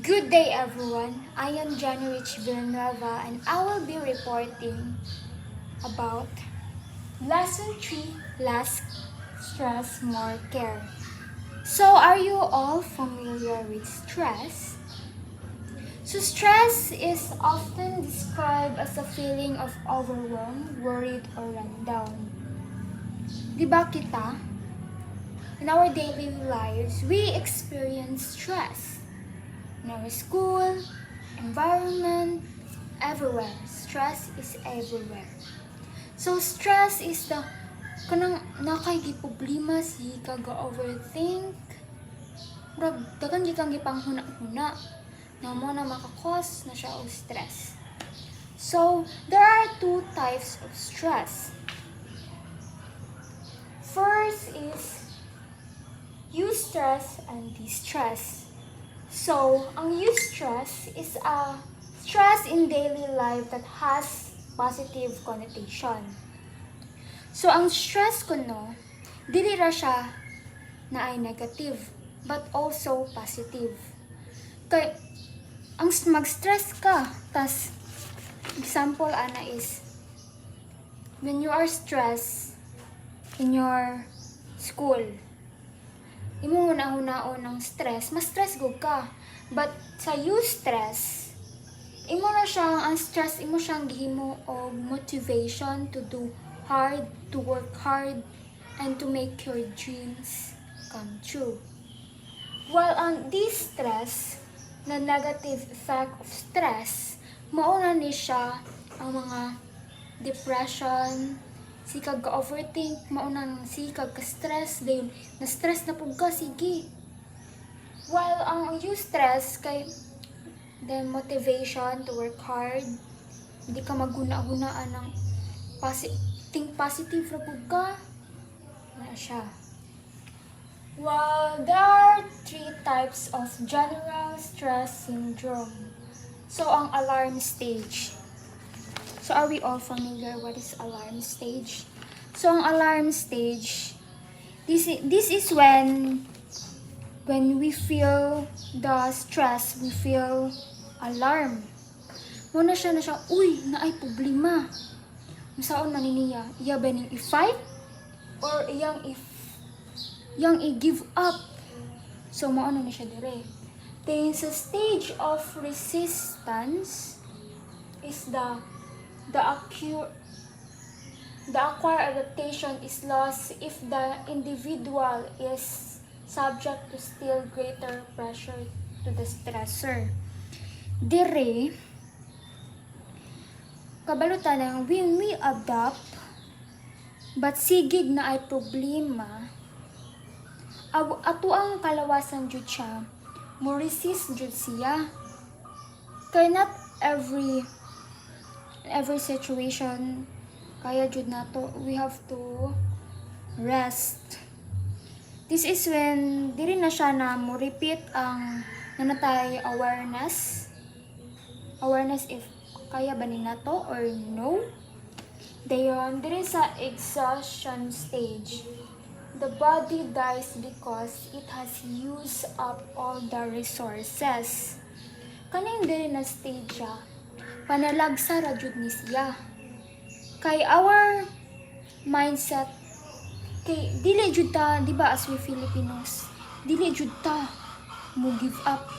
Good day everyone, I am January Villanueva and I will be reporting about Lesson 3, Less Stress, More Care. So are you all familiar with stress? So stress is often described as a feeling of overwhelmed, worried, or run down. Diba kita? In our daily lives, we experience stress. In our school, environment, everywhere. Stress is everywhere. So stress is the kanang nakay problema si kaga overthink. Murag dagan gyud kang gipanghuna-huna na mo na makakos na siya og stress. So there are two types of stress. First is eustress and distress. So, ang eustress is a stress in daily life that has positive connotation. So, ang stress kuno, dili ra siya na ay negative, but also positive. Kay, ang mag-stress ka, tas, example ana is, when you are stressed in your school, imo una-unaon ng stress, mas stress gud ka. But sa eustress, imo na siyang ang stress, imo siyang gihimo og motivation to do hard, to work hard, and to make your dreams come true. While ang distress, na negative effect of stress, mauna ni siya ang mga depression, si kag ka-overthink, mauna nang si kag ka-stress, dayon na-stress na pug ka, sige. While ang eustress kay the motivation to work hard, hindi ka maguna-hunaan ng think positive na pug ka, na siya. While there are three types of general stress syndrome. So, ang alarm stage. So, are we all familiar what is alarm stage? So, ang alarm stage, this is when we feel the stress, we feel alarm. Muna siya na siya, uy, naay problema. Masaon man niya, iya ba ning i-fight? Or iyang i-give up? So, maano na siya dire. Then, sa stage of resistance is the acquired adaptation is lost if the individual is subject to still greater pressure to the stressor. Dire, kabalutan ng when we adapt, but sigig na ay problema, ato ang kalawasan jud siya, mo resist jud siya. Kaya not every situation kaya jud nato, we have to rest. This is when diri na siya na mo repeat ang nanatay awareness if kaya ba ni nato or no. Dayon diri sa exhaustion stage, the body dies because it has used up all the resources. Kaning diri na stage siya, panalagsa ra jud ni siya. Kay our mindset, kay dili jud ta, di ba, as we Filipinos, dili jud ta mo give up.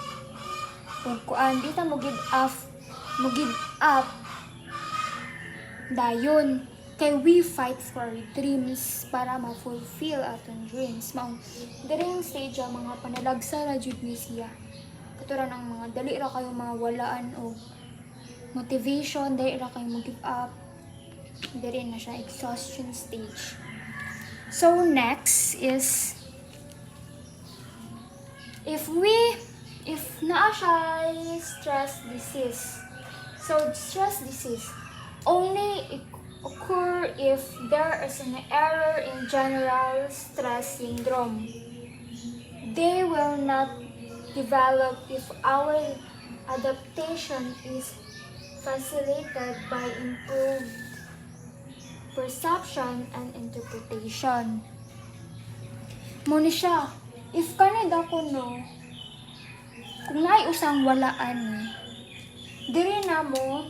Ug kuan di ta mo give up. Dayon kay we fight for dreams para ma-fulfill atong dreams. Mao diring stage mga panalagsa ra jud ni siya. Katulad ng mga dali ra kayo mawalaan og motivation, dahil ra kayo mag-give up. Diri na siya, exhaustion stage. So, next is, if naa siya stress disease. So, stress disease only occur if there is an error in general stress syndrome. They will not develop if our adaptation is facilitated by improved perception and interpretation. Muna siya, if kanida ko no, kung naay usang walaan diri na mo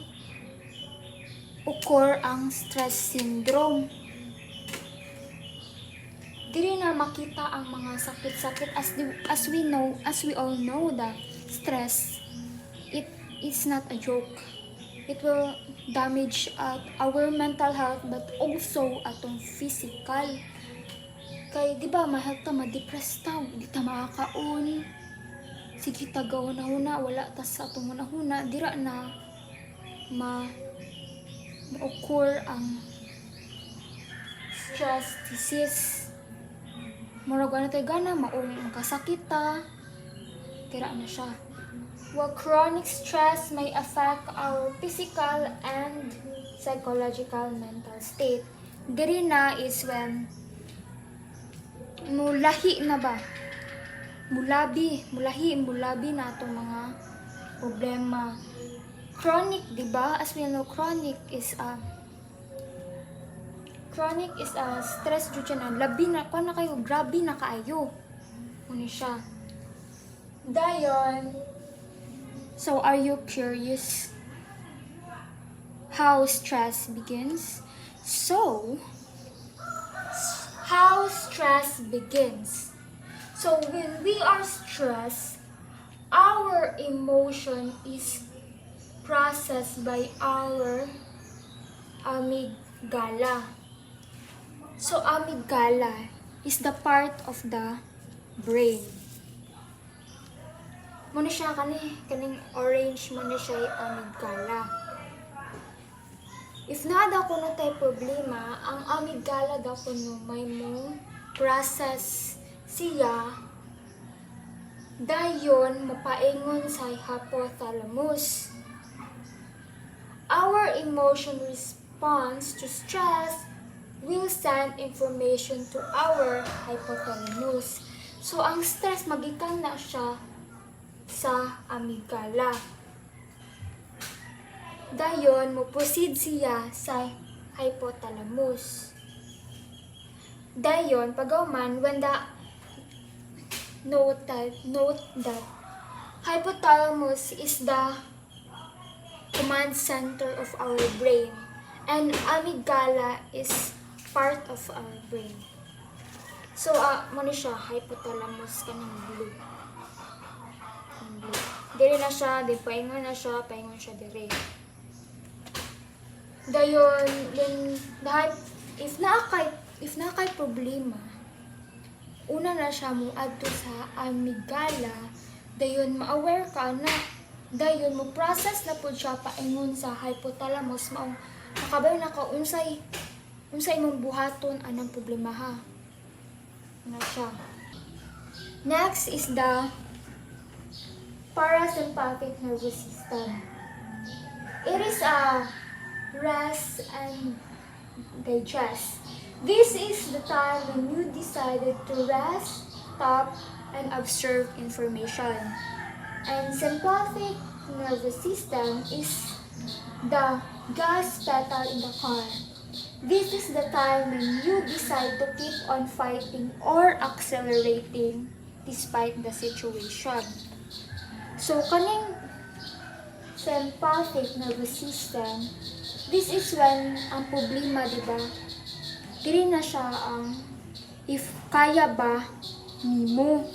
occur ang stress syndrome. Diri na makita ang mga sakit-sakit as we all know that stress it is not a joke. It will damage our mental health but also atong physical. Kay di ba mahal ta ma-depress ta, di ta makakaon. Sige ta gahuna-huna wala ta sa atong hunahuna dira na ma-occur ang stress disease. Murag na tayo gana, maong kasakit ta, tira na siya. While chronic stress may affect our physical and psychological mental state. Diri na is when mulahi na ba? Mulahi na itong mga problema. Chronic, di ba? As we know, chronic is a stress due siya na labi na kayo, grabe na kaayo. Ano siya? Dayon, so are you curious how stress begins? So, how stress begins. So when we are stressed, our emotion is processed by our amygdala. So, amygdala is the part of the brain. Muna siya kaning orange muna siya yung amygdala. If nada kuno tay problema, ang amygdala daw kuno may mo process siya dayon mapaingon sa hypothalamus. Our emotion response to stress will send information to our hypothalamus. So, ang stress, magikan na siya sa amygdala. Dayon, mo-proceed siya sa hypothalamus. Dayon, pagawman, when the note that hypothalamus is the command center of our brain and amygdala is part of our brain. So, muna siya, hypothalamus kanang blue. Dire na siya, di paingon siya dire. Dayon, if na kay problema, una na siya mo adto sa amygdala, dayon ma-aware ka na, dayon mo process na po siya paingon sa hypothalamus, maong nakabay na ka unsay mong buhaton anang problema ha. Na siya. Next is the parasympathetic nervous system. It is a rest and digest. This is the time when you decided to rest, stop, and observe information. And sympathetic nervous system is the gas pedal in the car. This is the time when you decide to keep on fighting or accelerating despite the situation. So, kaning sympathetic nervous system, this is when ang problema, diba? Dili na siya ang if kaya ba nimo.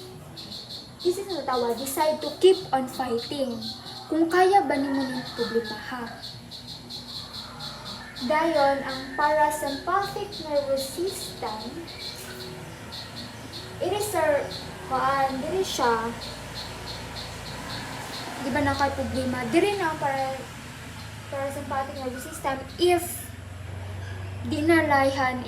This is the tawag, decide to keep on fighting. Kung kaya ba nimo ng problema ha. Dayon, ang parasympathetic nervous system, it is diri siya, di ba nakay problema, diri na parasympathetic nervous system if di nakalaihan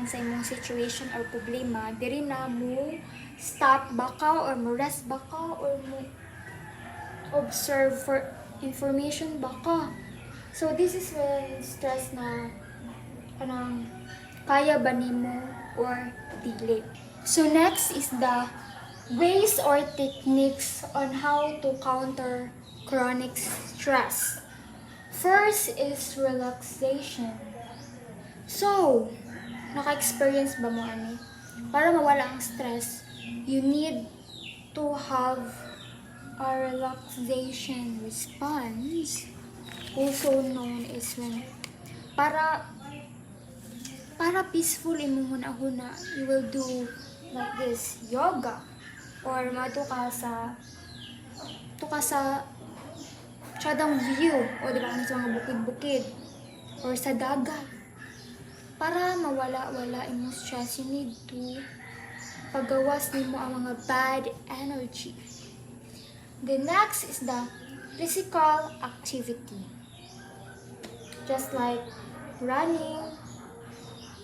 sa imong situation or problema, diri na mo stop baka or mo rest baka or mo observe for information baka. So, this is when stress na kanang kaya ba nimo or dili. So, next is the ways or techniques on how to counter chronic stress. First is relaxation. So, naka-experience ba mo ani? Para mawala ang stress, you need to have a relaxation response, also known as when para peaceful imong huna-huna, you will do like this yoga or madto ka sa tsadang view o di ba sa mga bukid-bukid or sa dagat para mawala-wala imong stress. You need to pagawas nimo ang mga bad energy. The next is the physical activity, just like running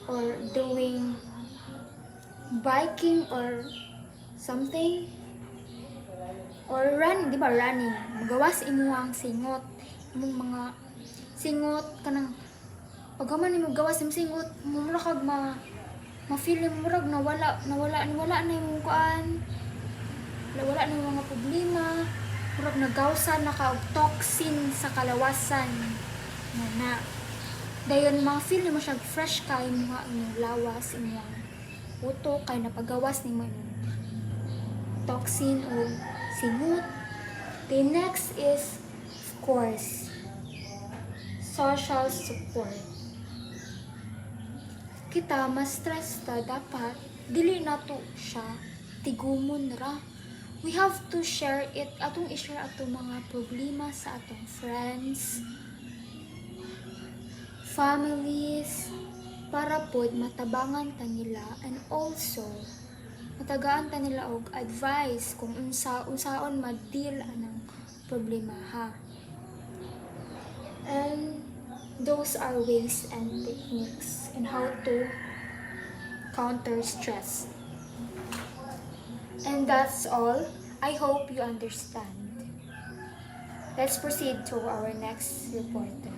or doing biking or something, or running, di ba running, magawas imo ang singot, imong mga singot kanang pagkaman nimo gawas imong singot, mura kag ma-feel mo murag nawala na imong kuan, nawala na yung mga problema, murag nagawsan na ka og toxin sa kalawasan na dayon ma-feel mo siya fresh kay mo imong lawas, imong utok kay napagawas nimo imong toxin o singot. The next is, of course, social support. Kita ma-stress ta, dapat dili na to siya tigumon ra. We have to share it, atong i-share atong mga problema sa atong friends, families, para pod matabangan ta nila, and also matagaan ta nila og advice kung unsaon ma-deal anang problema ha. And those are ways and techniques in how to counter stress. And that's all. I hope you understand. Let's proceed to our next reporter.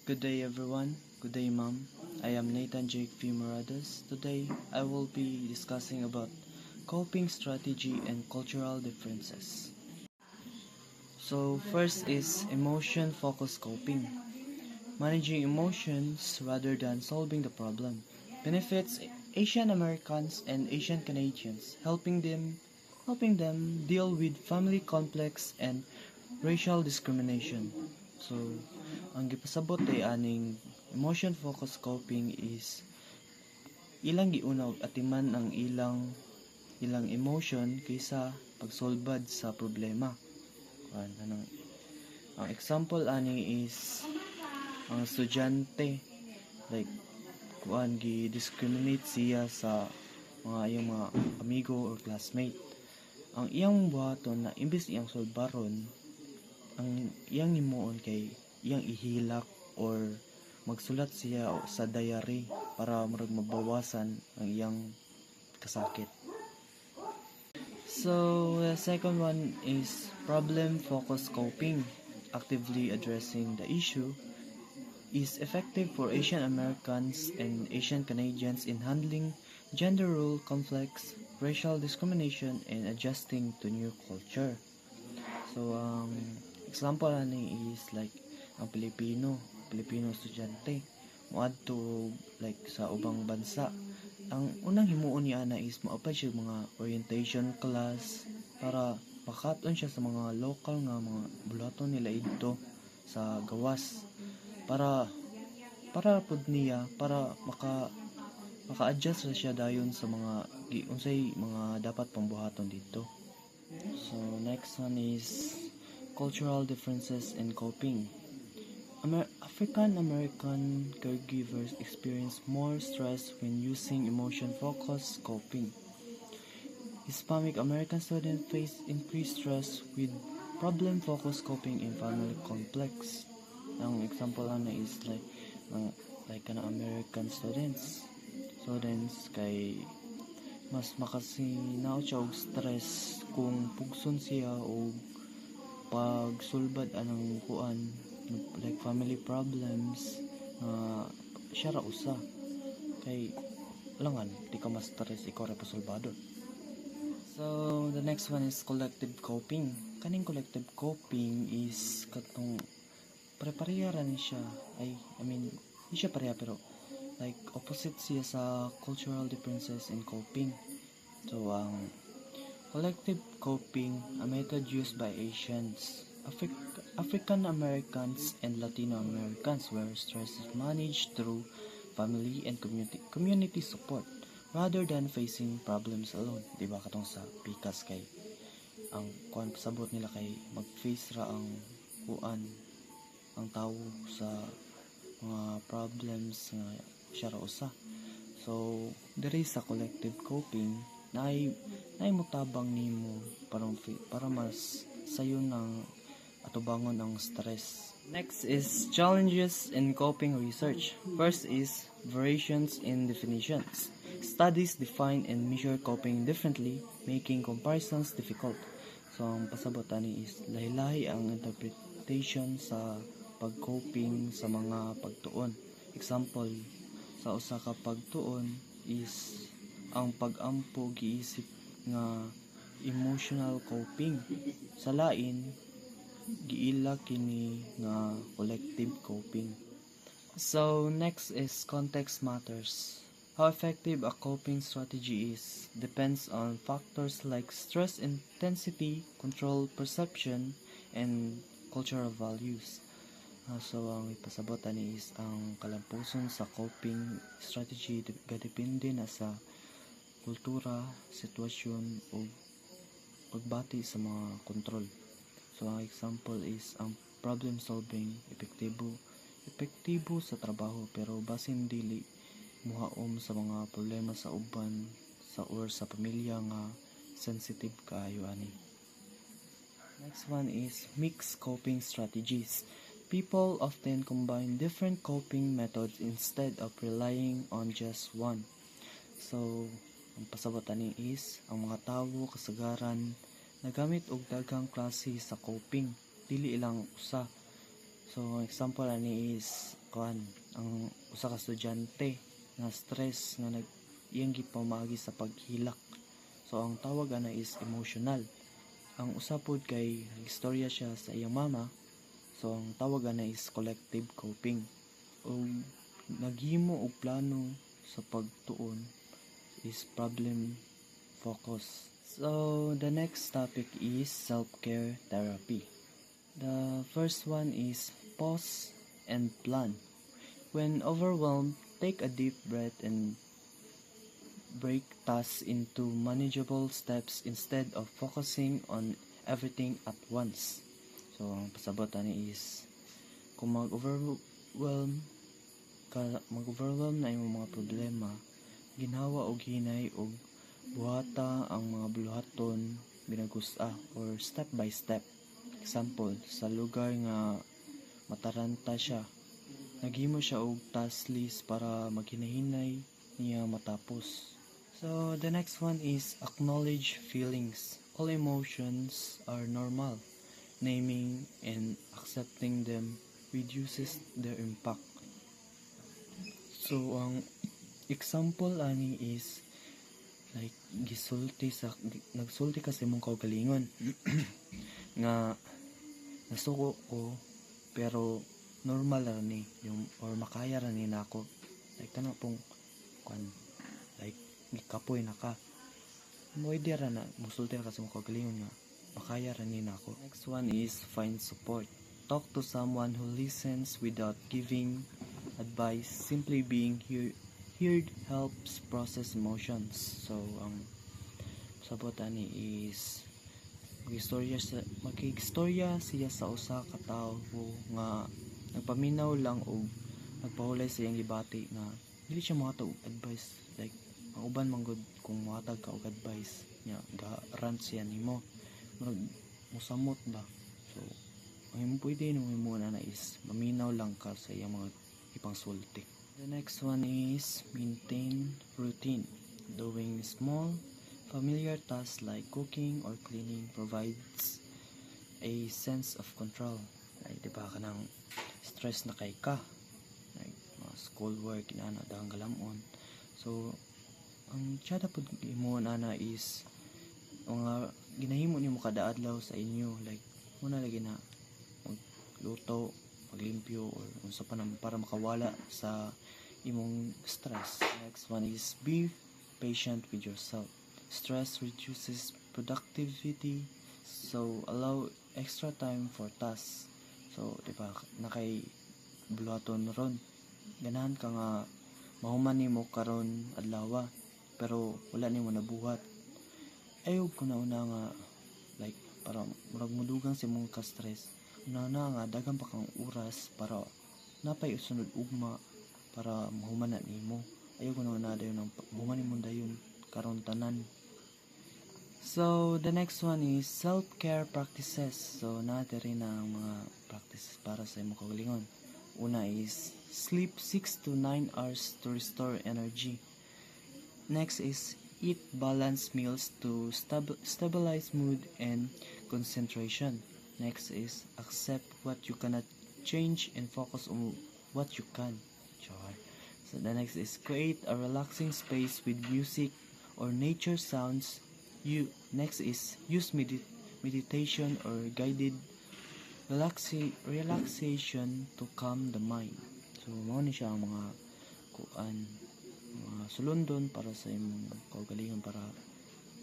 Good day everyone. Good day ma'am. I am Nathan Jake V. Moradas. Today I will be discussing about coping strategy and cultural differences. So first is emotion-focused coping. Managing emotions rather than solving the problem benefits Asian Americans and Asian Canadians, helping them deal with family conflicts and racial discrimination. So ang gipasabot ay aning emotion-focused coping is ilang giunaw atiman ang ilang emotion kaysa pagsolbad sa problema. Ang example ani is ang estudyante, like gi-discriminate siya sa iyang mga amigo or classmate. Ang iyang buhaton na imbes iyang solbaron, ang iyang himuon kay iyang ihilak or magsulat siya sa diary para mabawasan ang iyang kasakit. So the second one is problem-focused coping. Actively addressing the issue is effective for Asian Americans and Asian Canadians in handling gender role conflicts, racial discrimination, and adjusting to new culture. So example ani is like ang Pilipino estudyante moadto like sa ubang bansa. Ang unang himuon niya na is moapay siya mga orientation class para makaton siya sa mga local nga mga bulaton nila dito sa gawas para pud niya para maka-adjust siya dayon sa mga unsay mga dapat pambuhaton dito. So next one is cultural differences in coping. African American caregivers experience more stress when using emotion-focused coping. Hispanic American students face increased stress with problem-focused coping in family conflicts. Ang example na is like American students kay mas makasinaw siya og stress kung pugson siya o pagsulbad anang kuan like family problems siya ra usa kay langan di ka mas stress ikaw ra pasulbadon. So the next one is collective coping. Kaning collective coping is katong pare-pareha ra ni siya I mean di siya pareha pero like opposite siya sa cultural differences in coping. So Collective coping, a method used by Asians, African Americans, and Latino Americans where stress is managed through family and community support rather than facing problems alone. Diba katong sa pikas kay ang kuan pasabot nila kay mag-face ra ang kuan ang tao sa mga problems nga siya ra usa. So, diri sa collective coping, naay mutabang nimo para mas sayo ng atubangon ang stress. Next is challenges in coping research. First is variations in definitions. Studies define and measure coping differently, making comparisons difficult. So, ang pasabot ani is lahi-lahi ang interpretation sa pag-coping sa mga pagtuon. Example, sa usa ka pagtuon is ang pag-ampo giisip nga emotional coping. Sa lain, giila kini nga collective coping. So next is context matters. How effective a coping strategy is depends on factors like stress intensity, control perception, and cultural values. So ang ipasabot ani is ang kalampuson sa coping strategy depende na sa kultura, sitwasyon o pagbati sa mga kontrol. So ang example is ang problem solving epektibo sa trabaho pero basin dili muhaom sa mga problema sa uban sa pamilya nga sensitive kaayo ani. Next one is mixed coping strategies. People often combine different coping methods instead of relying on just one. So, ang pasabot ani is ang mga tawo kasagaran nagamit og daghang klase sa coping, dili ilang usa. So, example ani is ang usa ka estudyante na stress nga iyang gipamagi sa paghilak. So, ang tawag ana is emotional. Ang usa pod kay istorya siya sa iyang mama. So, ang tawag ana is collective coping. O naghimo og plano sa pagtuon is problem focus. So, the next topic is self-care therapy. The first one is pause and plan. When overwhelmed, take a deep breath and break tasks into manageable steps instead of focusing on everything at once. So, ang pasabot ani is kung mag-overwhelm na imong mga problema, ginhawa og hinay og buhata ang mga buluhaton binagus-a or step by step. Example, sa lugar nga mataranta siya, naghimo siya og task list para maghinahinay niya matapos. So, the next one is acknowledge feelings. All emotions are normal. Naming and accepting them reduces their impact. So, ang example ani is like nagsulti ka sa imong kaugalingon nga nasuko ko pero normal ra ni yung or makaya ra ni nako like kana pong like gikapoy na ka pwede ra na musulti ra ka sa imong kaugalingon nga makaya ra ni nako. Next one is find support. Talk to someone who listens without giving advice. Simply being heard helps process emotions. So ang sabot ani is mag-istorya siya sa usa ka tawo nga nagpaminaw lang og nagpahulay sa iyang gibati nga dili siya mohatag og advice like ang uban man gud kung mohatag ka og advice nya ga-rant siya nimo murag musamot ba. So ang pwede mo na is maminaw lang ka sa iyang mga ipangsulti. The next one is maintain routine. Doing small familiar tasks like cooking or cleaning provides a sense of control. Like, di ba ka nang stress na kay ka? Like, schoolwork, inana, dahang galamon. So, ang tiyada po mo na is mga ginahimo niyo mo kada adlaw sa inyo. Like, muna lagi na magluto, maglimpyo, or unsa pa para makawala sa imong stress. Next one is be patient with yourself. Stress reduces productivity. So, allow extra time for tasks. So, di ba, nakay buluhaton ron. Ganahan ka nga mahuman nimo karon adlaw pero wala nimo nabuhat. Ayaw ko na una nga like para murag mudugang sa imong ka-stress. Una na nga dagan pa kang oras para napay usunod ugma para mahuman na nimo. Ayaw ko na una dayon ang mahuman nimo dayon karon tanan. So, the next one is self-care practices. So, natin rin ang mga practices para sa imong kaugalingon. Una is sleep 6 to 9 hours to restore energy. Next is eat balanced meals to stabilize mood and concentration. Next is accept what you cannot change and focus on what you can. Sure. So the next is create a relaxing space with music or nature sounds. Next is use meditation or guided relaxation to calm the mind. So mao ni siya ang mga mga sulundon para sa imong kaugalingon para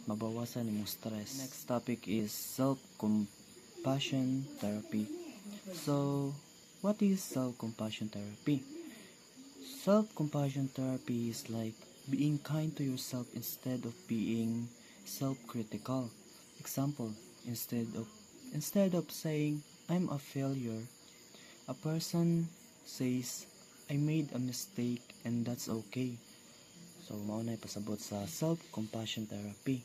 mabawasan imong stress. Next topic is self-compassion therapy. So, what is self-compassion therapy? Self-compassion therapy is like being kind to yourself instead of being self-critical. Example, instead of saying I'm a failure, a person says I made a mistake and that's okay. So, mao na pasabot sa self-compassion therapy.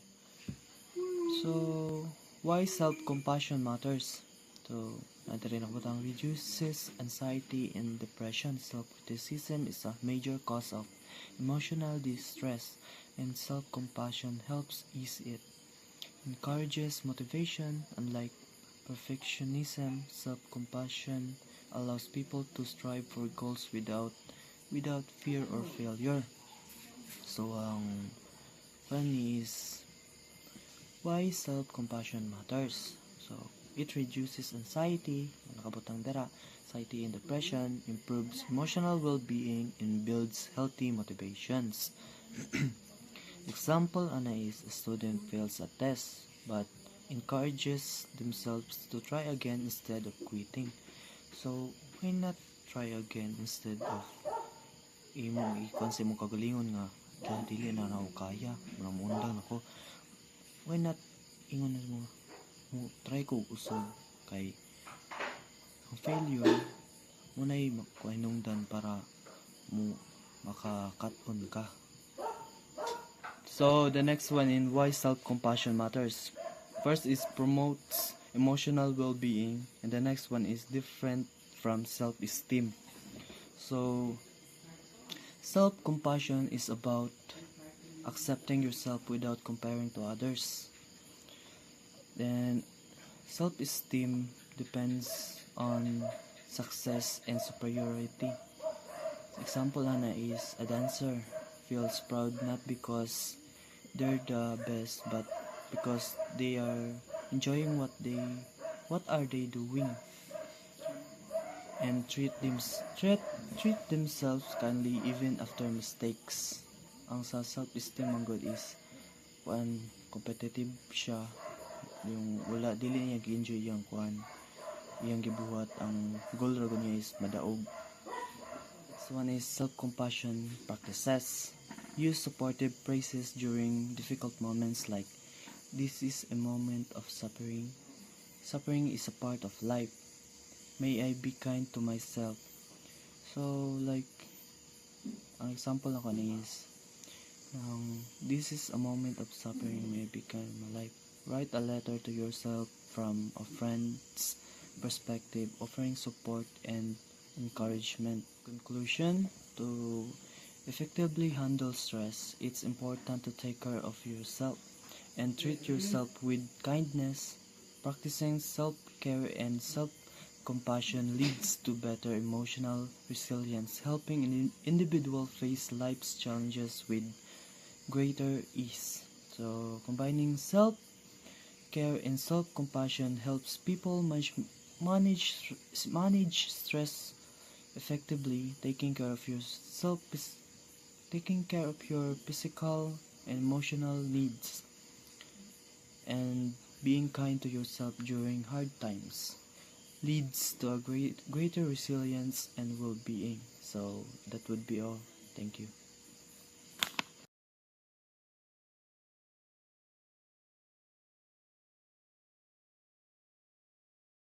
So, why self-compassion matters? So, natin rin ako reduces anxiety and depression. Self-criticism is a major cause of emotional distress, and self-compassion helps ease it. Encourages motivation. Unlike perfectionism, self-compassion allows people to strive for goals without fear or failure. So, ang funny is why self-compassion matters. So, it reduces anxiety, nakabutang dara, anxiety and depression, improves emotional well-being, and builds healthy motivations. Example, ana is a student fails a test, but encourages themselves to try again instead of quitting. So, why not try again instead of ikon sa imong kagalingon nga dili na ako kaya, mundang ako. Why not ingon mo try ko usog kay ang failure munay makuhinungdan para mo makakaton ka. So the next one in why self-compassion matters. First is promotes emotional well-being, and the next one is different from self-esteem. So self-compassion is about accepting yourself without comparing to others. Then, self-esteem depends on success and superiority. Example hana is a dancer feels proud not because they're the best but because they are enjoying what are they doing, and treat themselves kindly even after mistakes. Ang sa self-esteem ang good is kuan competitive siya, yung wala dili niya gi-enjoy yung kuan iyang gibuhat, ang goal ra niya is madaog. So one is self-compassion practices. Use supportive phrases during difficult moments like this is a moment of suffering. Suffering is a part of life. May I be kind to myself. So like ang example na ko is this is a moment of suffering, may I be kind to my life. Write a letter to yourself from a friend's perspective, offering support and encouragement. Conclusion, to effectively handle stress, it's important to take care of yourself and treat yourself with kindness. Practicing self-care and self-compassion leads to better emotional resilience, helping an individual face life's challenges with greater ease. So, combining self-care and self-compassion helps people manage stress effectively, taking care of your physical and emotional needs. and being kind to yourself during hard times leads to a greater resilience and well-being. So that would be all. Thank you.